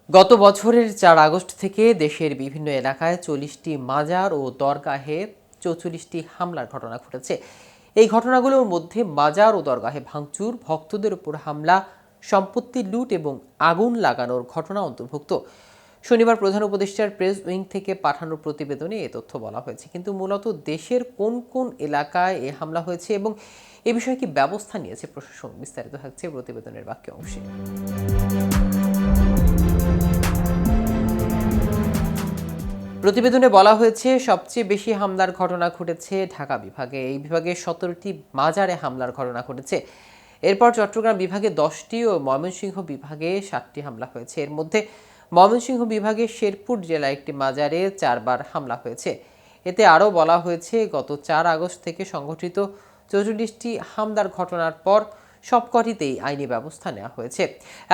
গত বছরের ৪ আগস্ট থেকে দেশের বিভিন্ন এলাকায় ৪০টি মাজার ও দরগাহে ৪৪টি হামলার ঘটনা ঘটেছে। এই ঘটনাগুলোর মধ্যে মাজার ও দরগাহে ভাঙচুর, ভক্তদের উপর হামলা, সম্পত্তি লুট এবং আগুন লাগানোর ঘটনা অন্তর্ভুক্ত। শনিবার প্রধান উপদেষ্টার প্রেস উইং থেকে পাঠানো প্রতিবেদনে এ তথ্য বলা হয়েছে। কিন্তু মূলত দেশের কোন কোন এলাকায় এ হামলা হয়েছে এবং এ বিষয়ে কি ব্যবস্থা নিয়েছে প্রশাসন, বিস্তারিত থাকছে প্রতিবেদনের বাকি অংশে। প্রতিবেদনে বলা হয়েছে, সবচেয়ে বেশি হামলার ঘটনা ঘটেছে ঢাকা বিভাগে। এই বিভাগে 17টি মাজারে হামলার ঘটনা ঘটেছে। এরপর চট্টগ্রাম বিভাগে 10টি ও ময়মনসিংহ বিভাগে 7টি হামলা হয়েছে। এর মধ্যে ময়মনসিংহ বিভাগে শেরপুর জেলায় একটি মাজারে 4বার হামলা হয়েছে। এতে আরও বলা হয়েছে, গত 4 আগস্ট থেকে সংঘটিত 44টি হামলার ঘটনার পর সবকটিতেই আইনি ব্যবস্থা নেওয়া হয়েছে।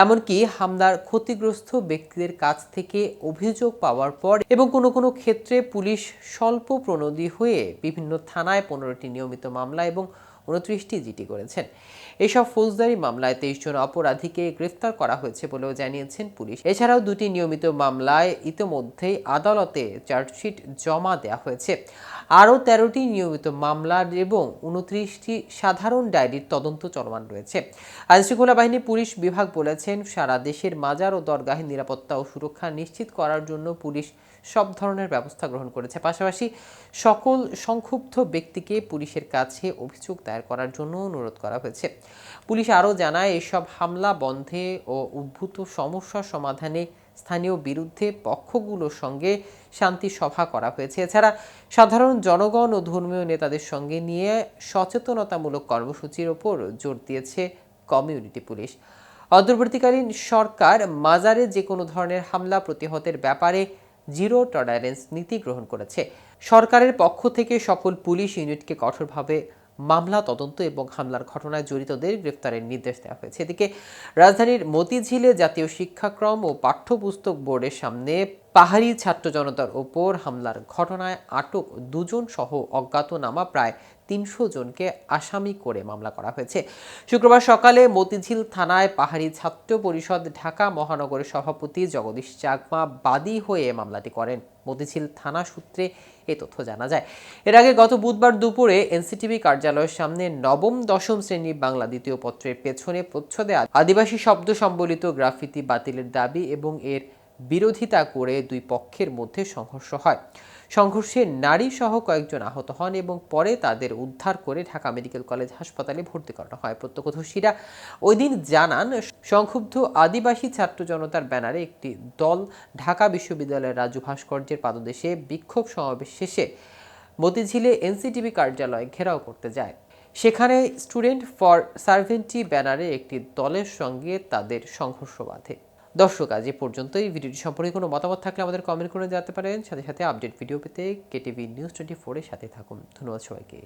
এমনকি হামলার ক্ষতিগ্রস্ত ব্যক্তিদের কাছ থেকে অভিযোগ পাওয়ার পর এবং কোনো কোনো ক্ষেত্রে পুলিশ স্বল্প প্রণোদী হয়ে বিভিন্ন থানায় 15টি নিয়মিত মামলা এবং 29টি জিডি করেছেন। এসব ফৌজদারি মামলায় 23 জন অপরাধীকে গ্রেফতার করা হয়েছে বলেও জানিয়েছেন পুলিশ। এছাড়াও 2টি নিয়মিত মামলায় ইতোমধ্যেই আদালতে চার্জশিট জমা দেওয়া হয়েছে। আরও 13টি নিয়মিত মামলার এবং 29টি সাধারণ ডায়েরির তদন্ত চলমান রয়েছে। আইনশৃঙ্খলা বাহিনী পুলিশ বিভাগ বলেছেন, সারা দেশের মাজার ও দরগাহের নিরাপত্তা ও সুরক্ষা নিশ্চিত করার জন্য পুলিশ সব ধরনের ব্যবস্থা গ্রহণ করেছে। পাশাপাশি সকল সংক্ষুব্ধ ব্যক্তিকে পুলিশের কাছে অভিযোগ দায়ের করার জন্য অনুরোধ করা হয়েছে। পুলিশ আরও জানায়, এসব হামলা বন্ধে ও উদ্ভূত সমস্যা সমাধানে স্থানীয় বিরুদ্ধে পক্ষগুলোর সঙ্গে শান্তি সভা করা হয়েছে। এছাড়া সাধারণ জনগণ ও ধর্মীয় নেতাদের সঙ্গে নিয়ে সচেতনতামূলক কর্মসূচির ওপর জোর দিয়েছে কমিউনিটি পুলিশ। অন্তর্বর্তীকালীন সরকার মাজারে যে কোনো ধরনের হামলা প্রতিহতের ব্যাপারে জিরো টলারেন্স নীতি গ্রহণ করেছে। সরকারের পক্ষ থেকে সকল পুলিশ ইউনিটকে কঠোরভাবে মামলা তদন্ত এবং হামলার ঘটনায় জড়িতদের গ্রেফতারের নির্দেশ দেওয়া হয়েছে। এদিকে রাজধানীর মতিঝিলে জাতীয় শিক্ষাক্রম ও পাঠ্যপুস্তক বোর্ডের সামনে পাহাড়ি ছাত্র জনতার ওপর হামলার ঘটনায় আটক 2 জন সহ অজ্ঞাতনামা প্রায় 300 জনকে আসামি করে মামলা করা হয়েছে। শুক্রবার সকালে মতিঝিল থানায় পাহাড়ি ছাত্র পরিষদ ঢাকা মহানগরের সভাপতি জগদীশ চাকমা বাদী হয়ে মামলাটি করেন। মতিঝিল থানা সূত্রে এ তথ্য জানা যায়। এর আগে গত বুধবার দুপুরে এনসিটিবি কার্যালয়ের সামনে নবম-দশম শ্রেণী বাংলা দ্বিতীয় পত্রের পেছনে প্রচ্ছদে আদিবাসী শব্দ সম্বলিত গ্রাফিতি বাতিলের দাবি এবং এর বিরোধিতা করে দুই পক্ষের মধ্যে সংঘর্ষ হয়। সংঘর্ষে নারী সহ কয়েকজন আহত হন এবং পরে তাদের উদ্ধার করে ঢাকা মেডিকেল কলেজ হাসপাতালে ভর্তি করানো হয়। প্রত্যক্ষদর্শীরা ওই দিন জানান, সংক্ষুব্ধ আদিবাসী ছাত্র জনতার ব্যানারে একটি দল ঢাকা বিশ্ববিদ্যালয়ের রাজু ভাস্কর্যের পাদদেশে বিক্ষোভ সমাবেশ শেষে মতিঝিলে এনসিটিবি কার্যালয় ঘেরাও করতে যায়। সেখানে স্টুডেন্ট ফর সার্ভেন্টি ব্যানারে একটি দলের সঙ্গে তাদের সংঘর্ষ বাধে। দর্শক, আজ এ পর্যন্ত। এই ভিডিওটি সম্পর্কে কোনো মতামত থাকলে আমাদের কমেন্ট করে জানাতে পারেন। সাথে সাথে আপডেট ভিডিও পেতে কেটিভি নিউজ 24 এর সাথে থাকুন। ধন্যবাদ সবাইকে।